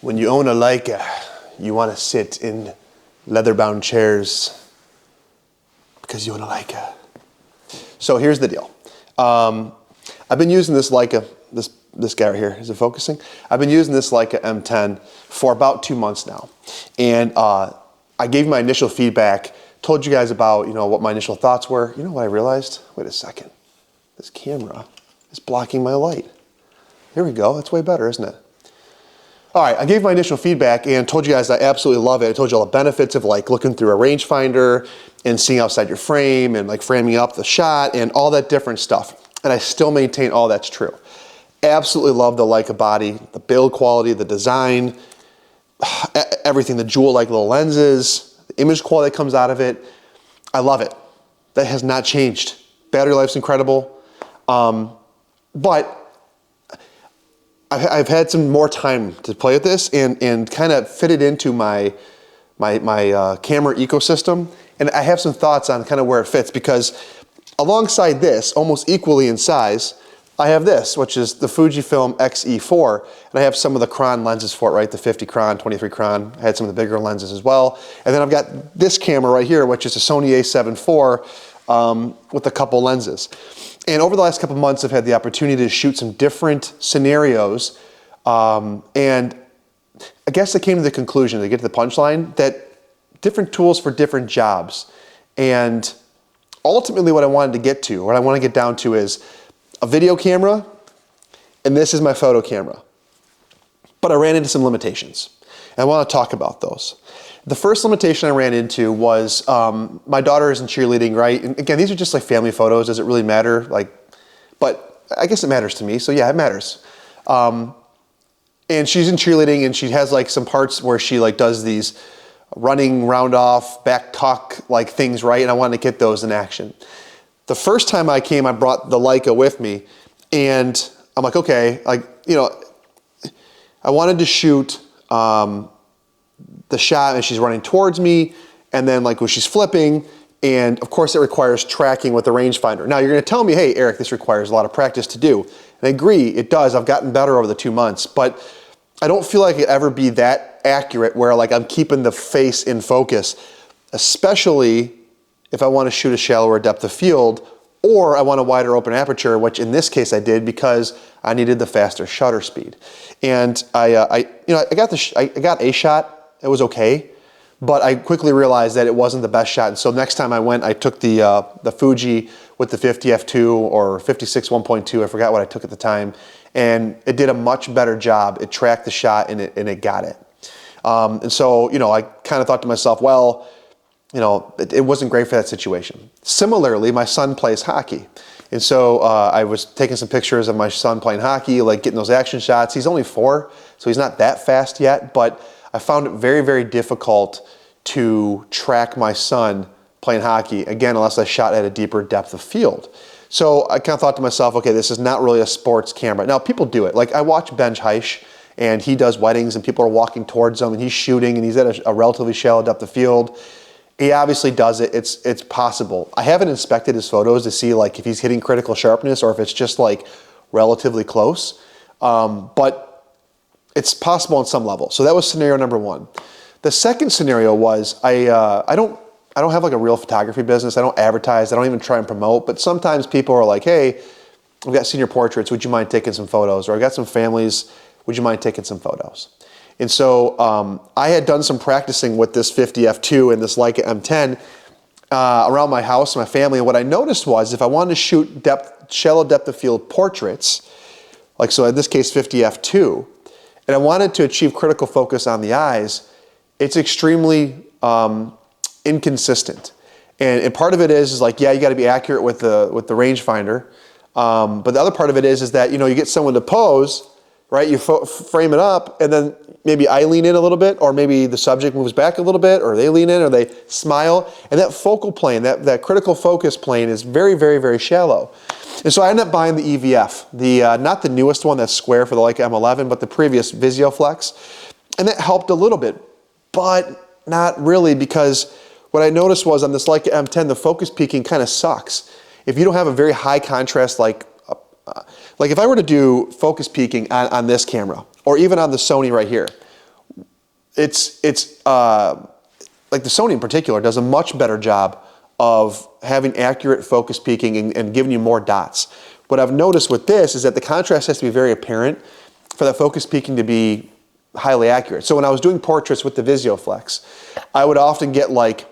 When you own a Leica, you want to sit in leather-bound chairs because you own a Leica. So here's the deal. I've been using this Leica, this guy right here, is it focusing? I've been using this Leica M10 for about 2 months now. And I gave my initial feedback, told you guys about, what my initial thoughts were. You know what I realized? Wait a second. This camera is blocking my light. Here we go. That's way better, isn't it? All right, I gave my initial feedback and told you guys I absolutely love it. I told you all the benefits of like looking through a rangefinder and seeing outside your frame and like framing up the shot and all that different stuff. And I still maintain all that's true. Absolutely love the Leica body, the build quality, the design, everything, the jewel-like little lenses, the image quality that comes out of it. I love it. That has not changed. Battery life's incredible. But I've had some more time to play with this and kind of fit it into my camera ecosystem. And I have some thoughts on kind of where it fits, because alongside this, almost equally in size, I have this, which is the Fujifilm X-E4, and I have some of the Chron lenses for it, right? The 50 Chron, 23 Chron. I had some of the bigger lenses as well. And then I've got this camera right here, which is a Sony a7 IV with a couple lenses. And over the last couple months, I've had the opportunity to shoot some different scenarios. And I guess I came to the conclusion, to get to the punchline, that different tools for different jobs. And ultimately what I wanted to get to, what I want to get down to, is a video camera, and this is my photo camera. But I ran into some limitations, and I want to talk about those. The first limitation I ran into was my daughter is in cheerleading, right? And again, these are just like family photos. Does it really matter? But I guess it matters to me, so yeah, it matters. And she's in cheerleading, and she has like some parts where she like does these running round off, back tuck like things, right? And I wanted to get those in action. The first time I came, I brought the Leica with me, and I'm like, okay, I wanted to shoot the shot as she's running towards me, and then like when she's flipping, and of course it requires tracking with the rangefinder. Now you're gonna tell me, hey Eric, this requires a lot of practice to do. And I agree, it does. I've gotten better over the 2 months, but I don't feel like it ever be that accurate where like I'm keeping the face in focus, especially if I want to shoot a shallower depth of field, or I want a wider open aperture, which in this case I did because I needed the faster shutter speed. And I got a shot. It was okay, but I quickly realized that it wasn't the best shot. And so next time I went, I took the Fuji with the 50 f2 or 56 1.2. I forgot what I took at the time, and it did a much better job. It tracked the shot and it got it. And so I kind of thought to myself, well, it wasn't great for that situation. Similarly, my son plays hockey. And so I was taking some pictures of my son playing hockey, like getting those action shots. He's only 4, so he's not that fast yet, but I found it very, very difficult to track my son playing hockey, again, unless I shot at a deeper depth of field. So I kind of thought to myself, okay, this is not really a sports camera. Now, people do it. Like I watch Ben Heisch, and he does weddings, and people are walking towards him, and he's shooting, and he's at a relatively shallow depth of field. He obviously does it. It's possible. I haven't inspected his photos to see like if he's hitting critical sharpness or if it's just like relatively close, but it's possible on some level. So that was scenario number 1. The second scenario was I don't have like a real photography business. I don't advertise. I don't even try and promote. But sometimes people are like, hey, I've got senior portraits. Would you mind taking some photos? Or I've got some families. Would you mind taking some photos? And so I had done some practicing with this 50 f2 and this Leica M10 around my house and my family. And what I noticed was if I wanted to shoot shallow depth of field portraits, like so in this case 50 f2, and I wanted to achieve critical focus on the eyes, it's extremely inconsistent. And part of it is like, yeah, you got to be accurate with the rangefinder. But the other part of it is that you get someone to pose, right? You frame it up, and then maybe I lean in a little bit, or maybe the subject moves back a little bit, or they lean in, or they smile, and that focal plane, that critical focus plane is very, very, very shallow. And so I ended up buying the EVF, not the newest one that's square for the Leica M11, but the previous VisioFlex, and that helped a little bit, but not really, because what I noticed was on this Leica M10, the focus peaking kind of sucks. If you don't have a very high contrast, like if I were to do focus peaking on this camera, or even on the Sony right here, like the Sony in particular does a much better job of having accurate focus peaking and giving you more dots. What I've noticed with this is that the contrast has to be very apparent for that focus peaking to be highly accurate. So when I was doing portraits with the VisioFlex, I would often get like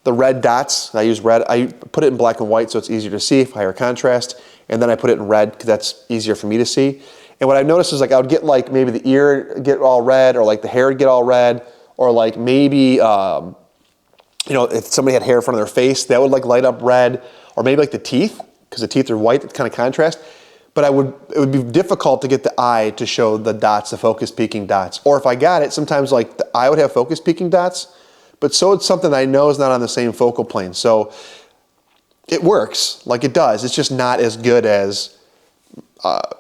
the red dots. I use red. I put it in black and white so it's easier to see, higher contrast, and then I put it in red because that's easier for me to see. And what I've noticed is like I would get like maybe the ear get all red, or like the hair would get all red, or like maybe you know, if somebody had hair in front of their face, that would like light up red, or maybe like the teeth, because the teeth are white, it's kind of contrast. But it would be difficult to get the eye to show the dots, the focus peaking dots. Or if I got it, sometimes like the eye would have focus peaking dots, but so it's something I know is not on the same focal plane. So it works, like it does. It's just not as good as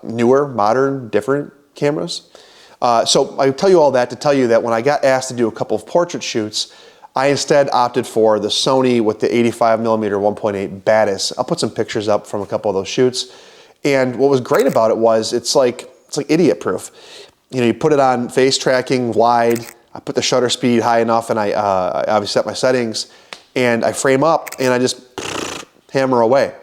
newer, modern, different cameras. So I tell you all that to tell you that when I got asked to do a couple of portrait shoots, I instead opted for the Sony with the 85mm 1.8 Batis. I'll put some pictures up from a couple of those shoots. And what was great about it was it's like idiot proof. You know, you put it on face tracking wide, I put the shutter speed high enough, and I obviously set my settings, and I frame up and I just hammer away.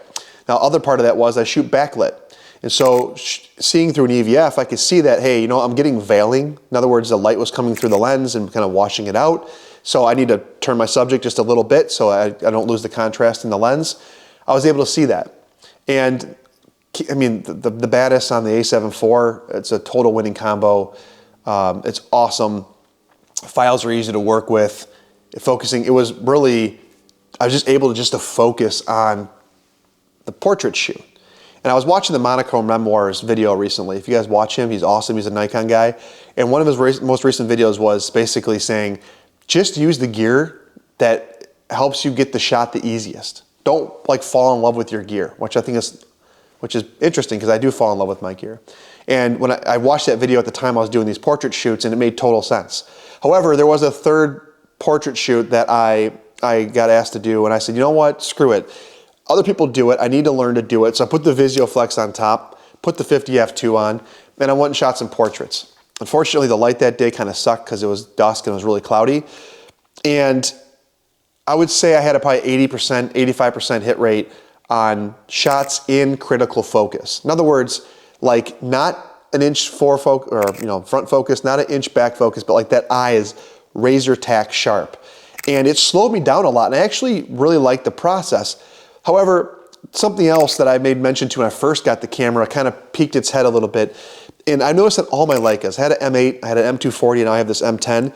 Now, other part of that was I shoot backlit. And so seeing through an EVF, I could see that, hey, you know, I'm getting veiling. In other words, the light was coming through the lens and kind of washing it out. So I need to turn my subject just a little bit so I don't lose the contrast in the lens. I was able to see that. And I mean, the Batis on the A7 IV, it's a total winning combo. It's awesome. Files are easy to work with. Focusing, it was really, I was just able to focus on the portrait shoot. And I was watching the Monochrome Memoirs video recently. If you guys watch him, he's awesome. He's a Nikon guy. And one of his most recent videos was basically saying, just use the gear that helps you get the shot the easiest. Don't like fall in love with your gear, which is interesting because I do fall in love with my gear. And when I watched that video at the time, I was doing these portrait shoots and it made total sense. However, there was a third portrait shoot that I got asked to do, and I said, you know what, screw it. Other people do it, I need to learn to do it. So I put the VisioFlex on top, put the 50f2 on, and I went and shot some portraits. Unfortunately, the light that day kind of sucked because it was dusk and it was really cloudy. And I would say I had a probably 80%, 85% hit rate on shots in critical focus. In other words, like not an inch front focus, not an inch back focus, but like that eye is razor tack sharp. And it slowed me down a lot, and I actually really liked the process. However, something else that I made mention to when I first got the camera kind of peeked its head a little bit. And I noticed that all my Leicas, I had an M8, I had an M240, and now I have this M10.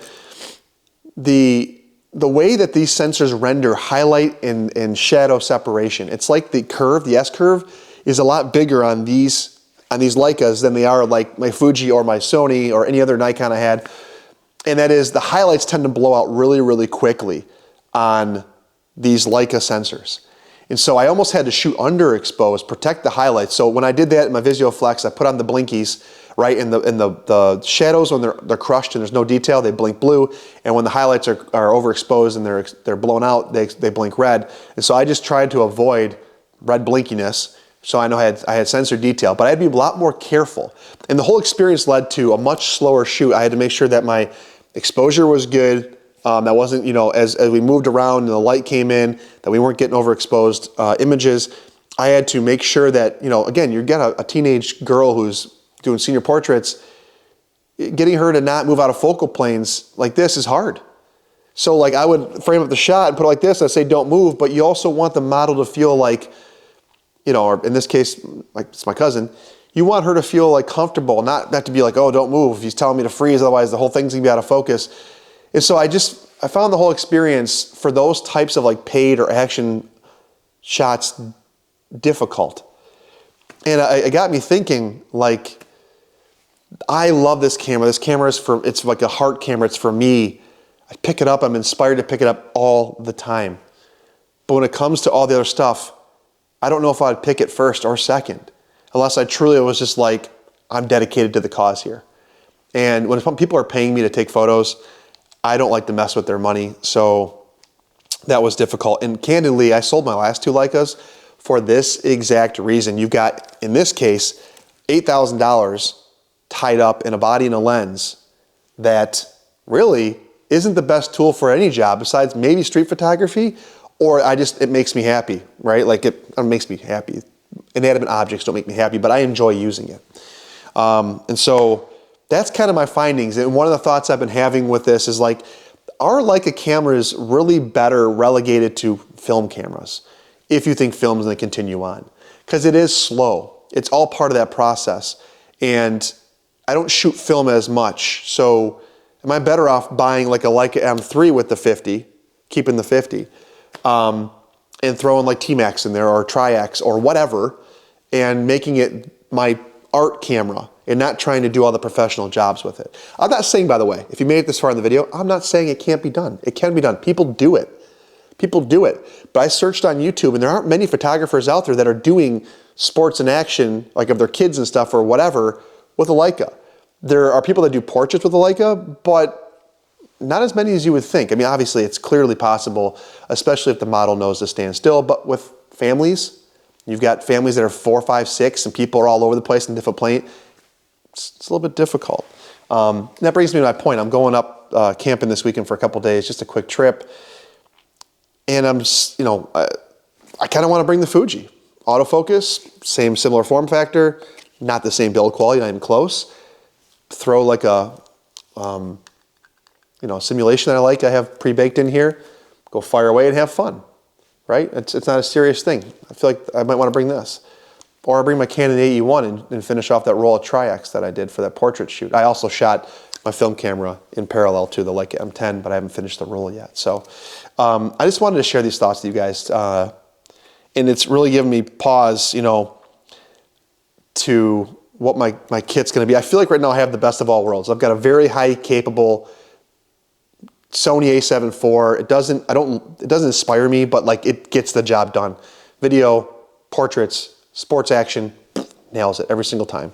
The way that these sensors render highlight and shadow separation, it's like the curve, the S curve, is a lot bigger on these Leicas than they are like my Fuji or my Sony or any other Nikon I had. And that is the highlights tend to blow out really, really quickly on these Leica sensors. And so I almost had to shoot underexposed, protect the highlights. So when I did that in my VisioFlex, I put on the blinkies, right? And the shadows, when they're crushed and there's no detail, they blink blue. And when the highlights are overexposed and they're blown out, they blink red. And so I just tried to avoid red blinkiness. So I know I had sensor detail, but I had to be a lot more careful. And the whole experience led to a much slower shoot. I had to make sure that my exposure was good. That wasn't, you know, as we moved around and the light came in, that we weren't getting overexposed images. I had to make sure that, you know, again, you get a teenage girl who's doing senior portraits, getting her to not move out of focal planes like this is hard. So like I would frame up the shot and put it like this, I'd say don't move, but you also want the model to feel like, you know, or in this case, like it's my cousin, you want her to feel like comfortable, not to be like, oh, don't move, he's telling me to freeze, otherwise the whole thing's gonna be out of focus. And so I found the whole experience for those types of like paid or action shots difficult. And it got me thinking, like, I love this camera. This camera it's like a heart camera, it's for me. I pick it up, I'm inspired to pick it up all the time. But when it comes to all the other stuff, I don't know if I'd pick it first or second, unless I truly was just like, I'm dedicated to the cause here. And when people are paying me to take photos, I don't like to mess with their money, so that was difficult. And candidly, I sold my last two Leicas for this exact reason. You've got, in this case, $8,000 tied up in a body and a lens that really isn't the best tool for any job besides maybe street photography, or it makes me happy, right? Like it makes me happy. Inanimate objects don't make me happy, but I enjoy using it. And so that's kind of my findings. And one of the thoughts I've been having with this is like, are Leica cameras really better relegated to film cameras if you think film is going to continue on? Because it is slow. It's all part of that process. And I don't shoot film as much. So am I better off buying like a Leica M3 with the 50, keeping the 50, and throwing like T-Max in there or Tri-X or whatever, and making it my art camera and not trying to do all the professional jobs with it? I'm not saying, by the way, if you made it this far in the video, I'm not saying it can't be done. It can be done. People do it. People do it. But I searched on YouTube and there aren't many photographers out there that are doing sports and action, like of their kids and stuff or whatever, with a Leica. There are people that do portraits with a Leica, but not as many as you would think. I mean, obviously it's clearly possible, especially if the model knows to stand still, but with families, you've got families that are 4, 5, 6, and people are all over the place in different planes. It's a little bit difficult. That brings me to my point. I'm going up camping this weekend for a couple days, just a quick trip. And I'm just, I kind of want to bring the Fuji. Autofocus, similar form factor, not the same build quality, not even close. Throw like a, simulation that I have pre-baked in here. Go fire away and have fun, right? It's not a serious thing. I feel like I might want to bring this. Or I bring my Canon AE1 and finish off that roll of Tri-X that I did for that portrait shoot. I also shot my film camera in parallel to the Leica M10, but I haven't finished the roll yet. So I just wanted to share these thoughts with you guys. And it's really given me pause, to what my kit's gonna be. I feel like right now I have the best of all worlds. I've got a very high capable Sony a7 IV. It doesn't inspire me, but like it gets the job done. Video, portraits, sports action, nails it every single time.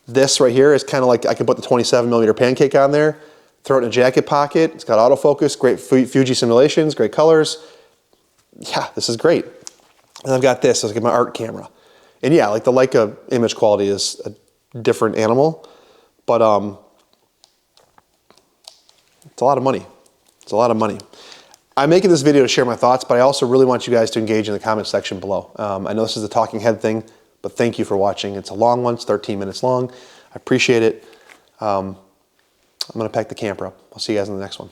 This right here is kind of like I could put the 27mm pancake on there, throw it in a jacket pocket. It's got autofocus, great Fuji simulations, great colors. Yeah, this is great. And I've got this as like my art camera. And yeah, like the Leica image quality is a different animal, but it's a lot of money. It's a lot of money. I'm making this video to share my thoughts, but I also really want you guys to engage in the comment section below. I know this is a talking head thing, but thank you for watching. It's a long one. It's 13 minutes long. I appreciate it. I'm going to pack the camper up. I'll see you guys in the next one.